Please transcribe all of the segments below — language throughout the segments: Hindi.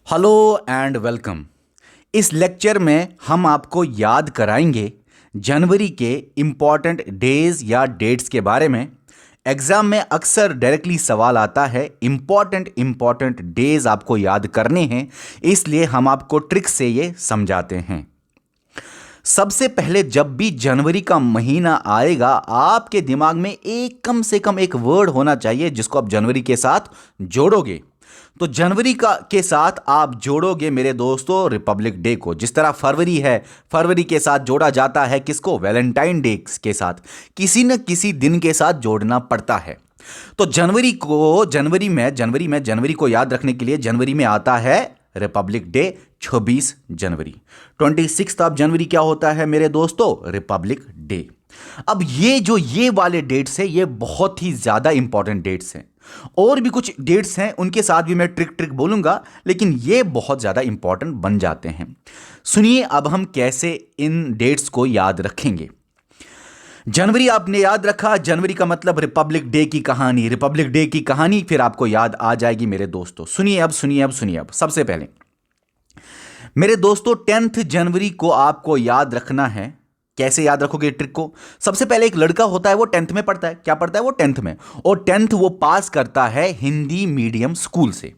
Hello and welcome. इस लेक्चर में हम आपको याद कराएंगे जनवरी के इम्पॉर्टेंट डेज या डेट्स के बारे में। एग्जाम में अक्सर डायरेक्टली सवाल आता है, इम्पॉर्टेंट डेज आपको याद करने हैं, इसलिए हम आपको ट्रिक से ये समझाते हैं। सबसे पहले जब भी जनवरी का महीना आएगा, आपके दिमाग में एक कम से कम एक वर्ड होना चाहिए जिसको आप जनवरी के साथ जोड़ोगे। तो जनवरी का के साथ आप जोड़ोगे मेरे दोस्तों रिपब्लिक डे को। जिस तरह फरवरी है, फरवरी के साथ जोड़ा जाता है किसको? वैलेंटाइन डे के साथ, किसी न किसी दिन के साथ जोड़ना पड़ता है। तो जनवरी को याद रखने के लिए जनवरी में आता है Republic day 26 January. 26 of January क्या होता है मेरे दोस्तों? Republic day. अब ये वाले डेट्स हैं, ये बहुत ही ज्यादा इंपॉर्टेंट डेट्स हैं। और भी कुछ डेट्स हैं, उनके साथ भी मैं ट्रिक बोलूंगा, लेकिन ये बहुत ज्यादा इंपॉर्टेंट बन जाते हैं। सुनिए अब हम कैसे इन डेट्स को याद रखेंगे। जनवरी आपने याद रखा, जनवरी का मतलब रिपब्लिक डे की कहानी, रिपब्लिक डे की कहानी फिर आपको याद आ जाएगी मेरे दोस्तों। सुनिए अब सबसे पहले मेरे दोस्तों 10th जनवरी को आपको याद रखना है। कैसे याद रखोगे ट्रिक को? सबसे पहले एक लड़का होता है, वो 10th में पढ़ता है। क्या पढ़ता है वो? 10th में। और 10th वो पास करता है हिंदी मीडियम स्कूल से।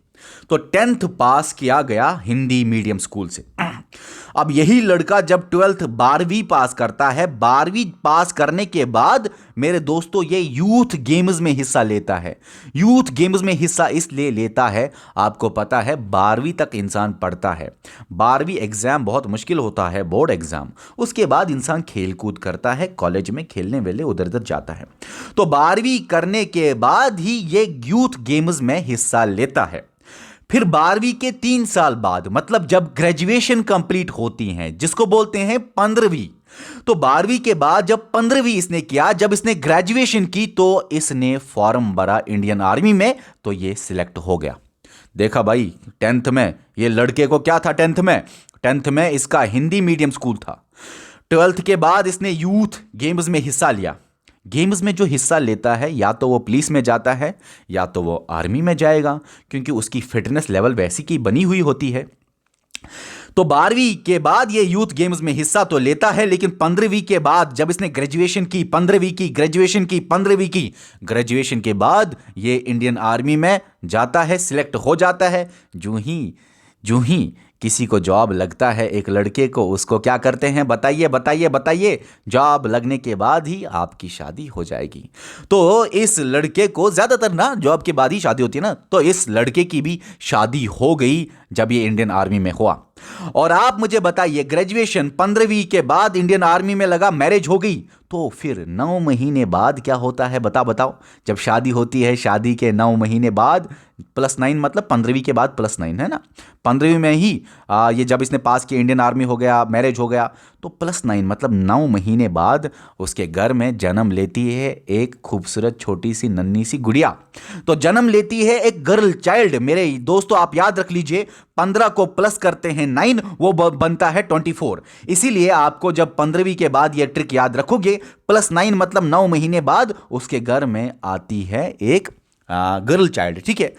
तो 10th पास किया गया हिंदी मीडियम स्कूल से। अब यही लड़का जब 12th 12वीं पास करता है, 12वीं पास करने के बाद मेरे दोस्तों ये यूथ गेम्स में हिस्सा लेता है। यूथ गेम्स में हिस्सा इसलिए लेता है, आपको पता है 12वीं तक इंसान पढ़ता है, 12वीं एग्जाम बहुत मुश्किल होता है, बोर्ड एग्जाम। उसके बाद इंसान खेल कूद करता है, कॉलेज में खेलने वेले उधर उधर जाता है। तो 12वीं करने के बाद ही ये यूथ गेम्स में हिस्सा लेता है। फिर 12वीं के 3 साल बाद, मतलब जब ग्रेजुएशन कंप्लीट होती है, जिसको बोलते हैं 15वीं। तो 12वीं के बाद जब 15वीं इसने किया, जब इसने ग्रेजुएशन की, तो इसने फॉर्म भरा इंडियन आर्मी में, तो ये सिलेक्ट हो गया। देखा भाई, 10th में ये लड़के को क्या था? 10th में इसका हिंदी मीडियम स्कूल था। 12th के बाद इसने यूथ गेम्स में हिस्सा लिया। गेम्स में जो हिस्सा लेता है, या तो वो पुलिस में जाता है या तो वो आर्मी में जाएगा, क्योंकि उसकी फिटनेस लेवल वैसी की बनी हुई होती है। तो 12वीं के बाद ये यूथ गेम्स में हिस्सा तो लेता है, लेकिन 15वीं के बाद जब इसने ग्रेजुएशन की, 15वीं की ग्रेजुएशन के बाद ये इंडियन आर्मी में जाता है, सिलेक्ट हो जाता है। जूं ही किसी को जॉब लगता है, एक लड़के को, उसको क्या करते हैं? बताइए। जॉब लगने के बाद ही आपकी शादी हो जाएगी। तो इस लड़के को, ज्यादातर ना जॉब के बाद ही शादी होती है ना, तो इस लड़के की भी शादी हो गई जब ये इंडियन आर्मी में हुआ। और आप मुझे बताइए, ग्रेजुएशन 15वीं के बाद इंडियन आर्मी में लगा, मैरिज हो गई, तो फिर 9 महीने बाद क्या होता है? बताओ। जब शादी होती है, शादी के 9 महीने बाद +9, मतलब 15वीं के बाद +9 है ना। 15वीं में ही ये जब इसने पास किया, इंडियन आर्मी हो गया, मैरिज हो गया, तो +9 मतलब 9 महीने बाद उसके घर में जन्म लेती है एक खूबसूरत छोटी सी नन्ही सी गुड़िया। तो जन्म लेती है एक गर्ल चाइल्ड। मेरे दोस्तों आप याद रख लीजिए, 15 को प्लस करते हैं 9, वो बनता है 24। इसीलिए आपको जब 15वीं के बाद ये ट्रिक याद रखोगे, +9 मतलब 9 महीने बाद उसके घर में आती है एक गर्ल चाइल्ड। ठीक है,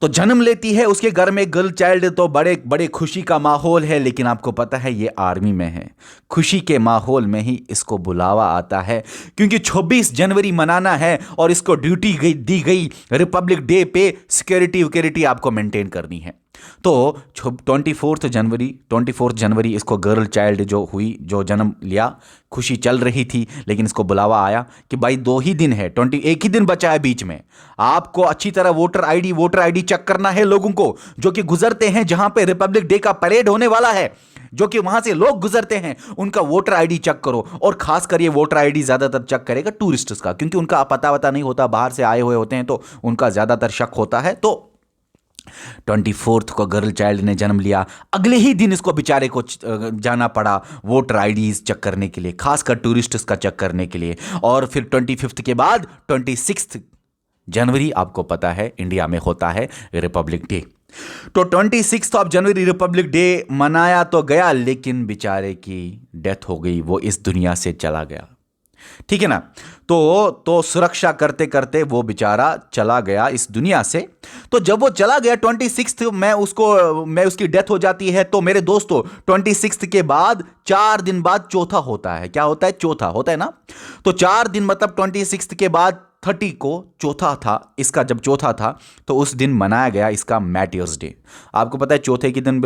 तो जन्म लेती है उसके घर में गर्ल चाइल्ड, तो बड़े बड़े खुशी का माहौल है। लेकिन आपको पता है ये आर्मी में है, खुशी के माहौल में ही इसको बुलावा आता है, क्योंकि 26 जनवरी मनाना है और इसको ड्यूटी दी गई रिपब्लिक डे पे सिक्योरिटी आपको मेंटेन करनी है। तो 24 जनवरी इसको गर्ल चाइल्ड जो हुई, जो जन्म लिया, खुशी चल रही थी, लेकिन इसको बुलावा आया कि भाई 2 ही दिन है, एक ही दिन बचा है बीच में। आपको अच्छी तरह वोटर आईडी चेक करना है लोगों को जो कि गुजरते हैं, जहां पे रिपब्लिक डे का परेड होने वाला है, जो कि वहां से लोग गुजरते हैं, उनका वोटर आईडी चेक करो। और खासकर ये वोटर आईडी ज्यादातर चेक करेगा टूरिस्ट्स का, क्योंकि उनका पता नहीं होता, बाहर से आए हुए होते हैं, तो उनका ज्यादातर शक होता है। तो 24 को गर्ल चाइल्ड ने जन्म लिया, अगले ही दिन इसको बेचारे को जाना पड़ा वोटर आईडीज चेक करने के लिए, खासकर टूरिस्ट्स का चेक करने के लिए। और फिर 25 के बाद 26 जनवरी आपको पता है इंडिया में होता है रिपब्लिक डे। तो 26 जनवरी रिपब्लिक डे मनाया तो गया, लेकिन बेचारे की डेथ हो गई, वो इस दुनिया से चला गया। ठीक है ना। तो सुरक्षा करते करते वो बेचारा चला गया इस दुनिया से। तो जब वो चला गया 26 मैं उसकी डेथ हो जाती है। तो मेरे दोस्तों 26 के बाद 4 दिन बाद चौथा होता है। क्या होता है? चौथा होता है ना। तो 4 दिन मतलब 26 के बाद 30 को चौथा था इसका। जब चौथा था तो उस दिन मनाया गया इसका मैटियर्स डे। आपको पता है चौथे के दिन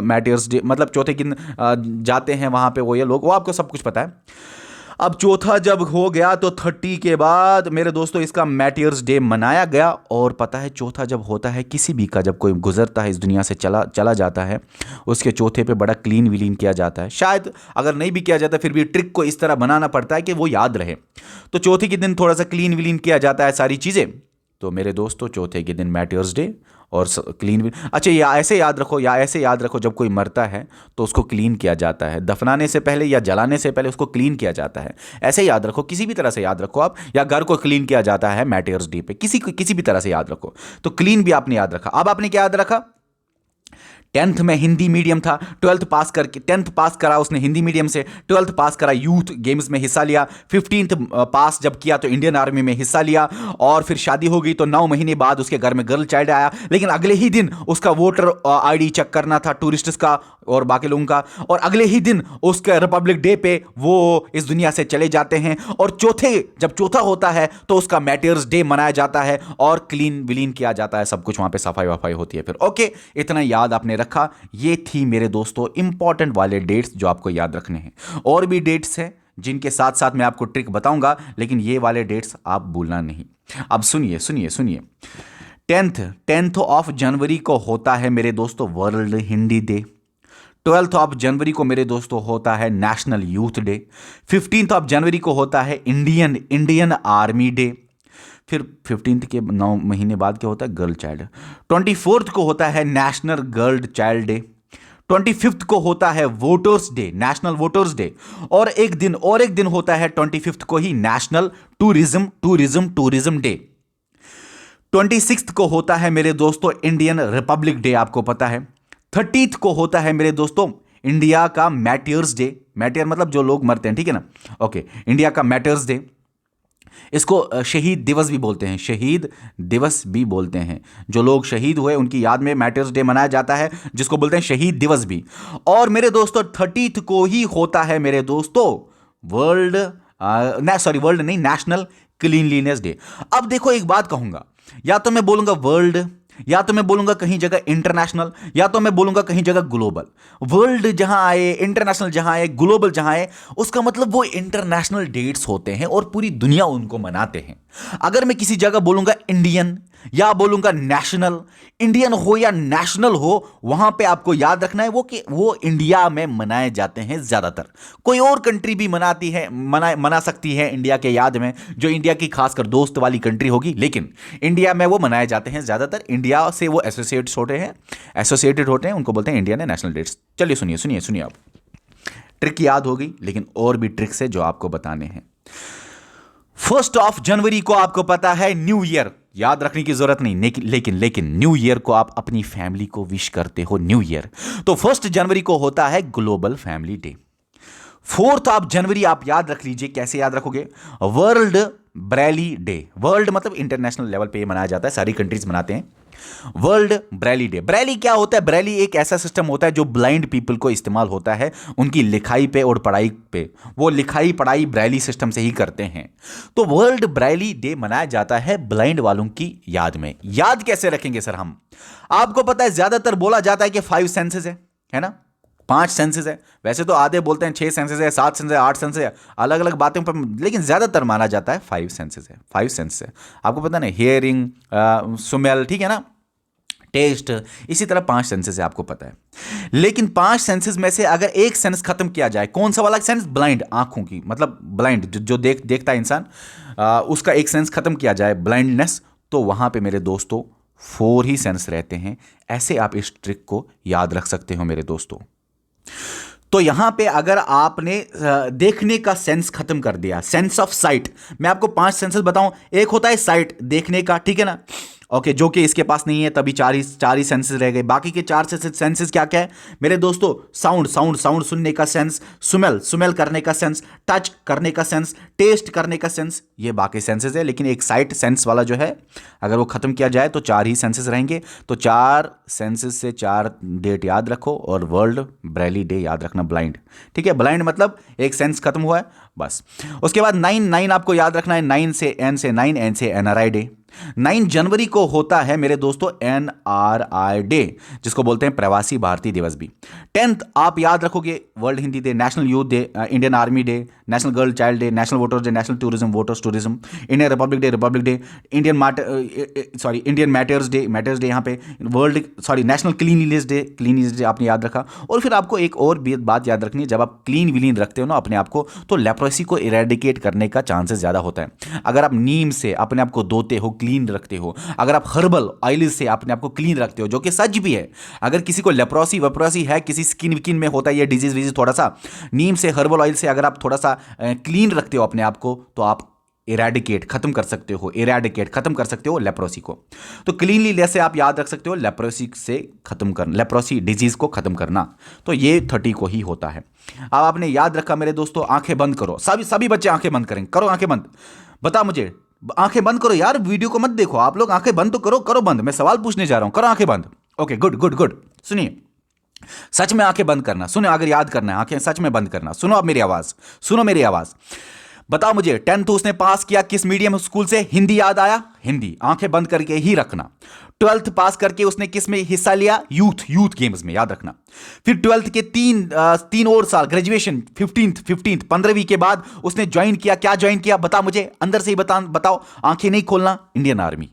मैटियर्स डे मतलब चौथे के दिन जाते हैं वहां पे वो ये लोग, वो आपको सब कुछ पता है। अब चौथा जब हो गया तो 30 के बाद मेरे दोस्तों इसका मैटियर्स डे मनाया गया। और पता है चौथा जब होता है किसी भी का, जब कोई गुजरता है इस दुनिया से चला जाता है, उसके चौथे पे बड़ा क्लीन विलीन किया जाता है। शायद अगर नहीं भी किया जाता फिर भी ट्रिक को इस तरह बनाना पड़ता है कि वो याद रहे। तो चौथे के दिन थोड़ा सा क्लीन विलीन किया जाता है सारी चीज़ें। तो मेरे दोस्तों चौथे के दिन मैटियर्स डे और क्लीन भी। अच्छा, या ऐसे याद रखो जब कोई मरता है तो उसको क्लीन किया जाता है, दफनाने से पहले या जलाने से पहले उसको क्लीन किया जाता है। ऐसे याद रखो, किसी भी तरह से याद रखो आप, या घर को क्लीन किया जाता है मैटियर्स डे पे, किसी भी तरह से याद रखो। तो क्लीन भी आपने याद रखा। अब आपने क्या याद रखा? 10th में हिंदी मीडियम था, 12th पास करके 10th पास करा उसने हिंदी मीडियम से, 12th पास करा यूथ गेम्स में हिस्सा लिया, 15th पास जब किया तो इंडियन आर्मी में हिस्सा लिया, और फिर शादी हो गई तो 9 महीने बाद उसके घर में गर्ल चाइल्ड आया। लेकिन अगले ही दिन उसका वोटर आईडी चेक करना था, टूरिस्ट्स का और बाकी लोगों का, और अगले ही दिन उसके रिपब्लिक डे पे वो इस दुनिया से चले जाते हैं। और जब चौथा होता है तो उसका मैटियर्स डे मनाया जाता है और क्लीन विलीन किया जाता है, सब कुछ वहां पे सफाई वफाई होती है। फिर ओके, इतना याद आपने रखा। ये थी मेरे दोस्तों इंपॉर्टेंट वाले डेट्स जो आपको याद रखने हैं। और भी डेट्स हैं जिनके साथ साथ मैं आपको ट्रिक बताऊंगा, लेकिन ये वाले डेट्स आप भूलना नहीं। अब सुनिए 10th ऑफ जनवरी को होता है मेरे दोस्तों world Hindi day. 12th of January को मेरे दोस्तों होता है national youth day. 15th of January को होता है इंडियन आर्मी डे। फिर 15th के 9 महीने बाद क्या होता है? Girl child. 24th को होता है national girl child day. 25th को होता है voters day, national voters day. और एक दिन होता है 25th को ही नेशनल टूरिज्म डे। 26th को होता है मेरे दोस्तों इंडियन रिपब्लिक डे, आपको पता है। 30th को होता है मेरे दोस्तों इंडिया का मैटियर्स डे। मैटियर मतलब जो लोग मरते हैं, ठीक है ना। ओके, इंडिया का मैटियर्स डे। इसको शहीद दिवस भी बोलते हैं। जो लोग शहीद हुए उनकी याद में मैटर्स डे मनाया जाता है, जिसको बोलते हैं शहीद दिवस भी। और मेरे दोस्तों 30th को ही होता है मेरे दोस्तों वर्ल्ड नहीं, नेशनल क्लीनलीनेस डे। अब देखो, एक बात कहूंगा, या तो मैं बोलूंगा वर्ल्ड, या तो मैं बोलूंगा कहीं जगह इंटरनेशनल, या तो मैं बोलूंगा कहीं जगह ग्लोबल। वर्ल्ड जहां आए, इंटरनेशनल जहां आए, ग्लोबल जहां आए, उसका मतलब वो इंटरनेशनल डेट्स होते हैं और पूरी दुनिया उनको मनाते हैं। अगर मैं किसी जगह बोलूंगा इंडियन या बोलूंगा नेशनल, इंडियन हो या नेशनल हो, वहां पे आपको याद रखना है वो इंडिया में मनाए जाते हैं ज्यादातर। कोई और कंट्री भी मना सकती है इंडिया के याद में, जो इंडिया की खासकर दोस्त वाली कंट्री होगी, लेकिन इंडिया में वो मनाए जाते हैं ज्यादातर। इंडिया से वो एसोसिएटेड होते हैं, उनको बोलते हैं इंडिया ने नेशनल डेट्स। चलिए सुनिए आप, ट्रिक याद हो गई, लेकिन और भी ट्रिक्स है जो आपको बताने हैं। 1 जनवरी को आपको पता है न्यू ईयर, याद रखने की जरूरत नहीं, लेकिन न्यू ईयर को आप अपनी फैमिली को विश करते हो, न्यू ईयर। तो 1 जनवरी को होता है ग्लोबल फैमिली डे। 4 जनवरी आप याद रख लीजिए, कैसे याद रखोगे? World Braille day. वर्ल्ड मतलब इंटरनेशनल लेवल पे मनाया जाता है, सारी कंट्रीज मनाते हैं वर्ल्ड ब्रेली डे। ब्रेली क्या होता है? ब्रेली एक ऐसा सिस्टम होता है जो ब्लाइंड पीपल को इस्तेमाल होता है उनकी लिखाई पे और पढ़ाई पे। वो लिखाई पढ़ाई ब्रेली सिस्टम से ही करते हैं। तो वर्ल्ड ब्रेली डे मनाया जाता है ब्लाइंड वालों की याद में। याद कैसे रखेंगे सर हम? आपको पता है ज्यादातर बोला जाता है कि 5 सेंसेस है ना, 5 सेंसेस है। वैसे तो आधे बोलते हैं 6 सेंसेस है, 7 सेंसेस है, 8 सेंसेस है, अलग अलग बातें पर, लेकिन ज्यादातर माना जाता है 5 सेंसेस है। 5 सेंसेस है, आपको पता नहीं, हियरिंग, स्मेल, ठीक है ना, टेस्ट, इसी तरह 5 सेंसेस है, आपको पता है। लेकिन 5 सेंसेस में से अगर एक सेंस खत्म किया जाए, कौन सा वाला सेंस? ब्लाइंड, आंखों की, मतलब ब्लाइंड जो देखता है इंसान, उसका एक सेंस खत्म किया जाए, ब्लाइंडनेस, तो वहां पे मेरे दोस्तों 4 ही सेंस रहते हैं। ऐसे आप इस ट्रिक को याद रख सकते हो मेरे दोस्तों। तो यहां पे अगर आपने देखने का सेंस खत्म कर दिया, सेंस ऑफ साइट, मैं आपको 5 सेंसेस बताऊं। एक होता है साइट, देखने का, ठीक है ना। ओके, जो कि इसके पास नहीं है, तभी चार ही सेंसेस रह गए। बाकी के चार सेंसेस क्या क्या है मेरे दोस्तों? साउंड साउंड साउंड सुनने का सेंस, स्मेल स्मेल करने का सेंस, टच करने का सेंस, टेस्ट करने का सेंस, ये बाकी सेंसेस है। लेकिन एक साइट सेंस वाला जो है, अगर वो खत्म किया जाए तो चार ही सेंसेस रहेंगे। तो चार सेंसेस से चार डेट याद रखो, और वर्ल्ड ब्रेली डे याद रखना, ब्लाइंड। ठीक है, ब्लाइंड मतलब एक सेंस खत्म हुआ है बस। उसके बाद 9 आपको याद रखना है, 9 से एन से 9, एन से एनआरआई डे। 9 जनवरी को होता है मेरे दोस्तों एनआरआई डे, जिसको बोलते हैं प्रवासी भारतीय दिवस भी। 10th आप याद रखोगे world Hindi day, national youth day, Indian army day, national girl child day, national voters day, national tourism voters tourism, Indian Republic day, Indian matters day यहाँ पे, नेशनल क्लीनलीनेस डे आपने याद रखा। और फिर आपको एक और बात याद रखनी है, जब आप क्लीन विलीन रखते हो ना अपने आप को, तो लेप्रोसी को इरेडिकेट करने का चांसेस ज़्यादा होता है। अगर आप नीम से अपने आप को धोते हो, क्लीन रखते हो, अगर आप हर्बल ऑयल से अपने आप को क्लीन रखते हो, जो कि सच भी है, अगर किसी को लेप्रोसी वेप्रोसी है, किसी स्किन विकिन में होता है ये डिजीज विजीज, थोड़ा सा नीम से हर्बल ऑयल से अगर आप थोड़ा सा क्लीन रखते हो अपने आप को, तो आप खत्म कर सकते हो लेप्रोसी को। तो क्लीनलीनेस से आप याद रख सकते हो लेप्रोसी से खत्म करना, लेप्रोसी डिजीज को खत्म करना। तो ये 30 को ही होता है। अब आपने याद रखा मेरे दोस्तों, आंखें बंद करो, सभी बच्चे आंखें बंद करें, करो आंखें बंद, बता मुझे, आंखें बंद करो यार, वीडियो को मत देखो आप लोग, आंखें बंद तो करो बंद, मैं सवाल पूछने जा रहा हूं, करो आंखें बंद। Okay, good good good. सुनिए, सच में आंखें बंद करना, सुनो, अगर याद करना है आंखें सच में बंद करना। सुनो अब मेरी आवाज, सुनो मेरी आवाज। बताओ मुझे, 10th उसने पास किया किस मीडियम स्कूल से? हिंदी याद आया? हिंदी, आंखें बंद करके ही रखना। 12th पास करके उसने किस में हिस्सा लिया? यूथ गेम्स में, याद रखना। फिर 12th के तीन और साल ग्रेजुएशन, 15वीं के बाद उसने ज्वाइन किया, क्या ज्वाइन किया बता मुझे, अंदर से ही बताओ, आंखें नहीं खोलना, इंडियन आर्मी।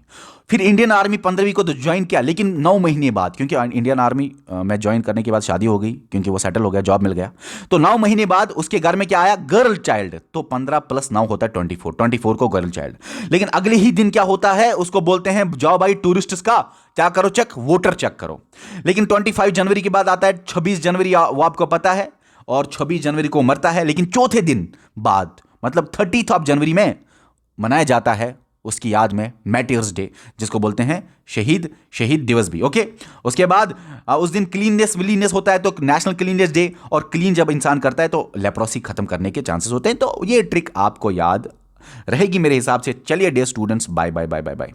फिर इंडियन आर्मी 15वीं को तो ज्वाइन किया, लेकिन 9 महीने बाद, क्योंकि इंडियन आर्मी में ज्वाइन करने के बाद शादी हो गई, क्योंकि वो सेटल हो गया, जॉब मिल गया। तो 9 महीने बाद उसके घर में क्या आया? Girl child. तो 15 + 9 होता है 24 को गर्ल चाइल्ड। लेकिन अगले ही दिन क्या होता है, उसको बोलते हैं जाओ भाई टूरिस्ट का क्या करो, चेक, वोटर चेक करो। लेकिन 25 जनवरी के बाद आता है 26 जनवरी, वो आपको पता है, और 26 जनवरी को मरता है। लेकिन चौथे दिन बाद, मतलब 30 जनवरी में मनाया जाता है उसकी याद में मैटर्स डे, जिसको बोलते हैं शहीद दिवस भी। ओके, उसके बाद उस दिन क्लीननेस होता है, तो नेशनल क्लीननेस डे, और क्लीन जब इंसान करता है तो लेप्रोसी खत्म करने के चांसेस होते हैं। तो ये ट्रिक आपको याद रहेगी मेरे हिसाब से। चलिए dear students, bye bye bye bye bye.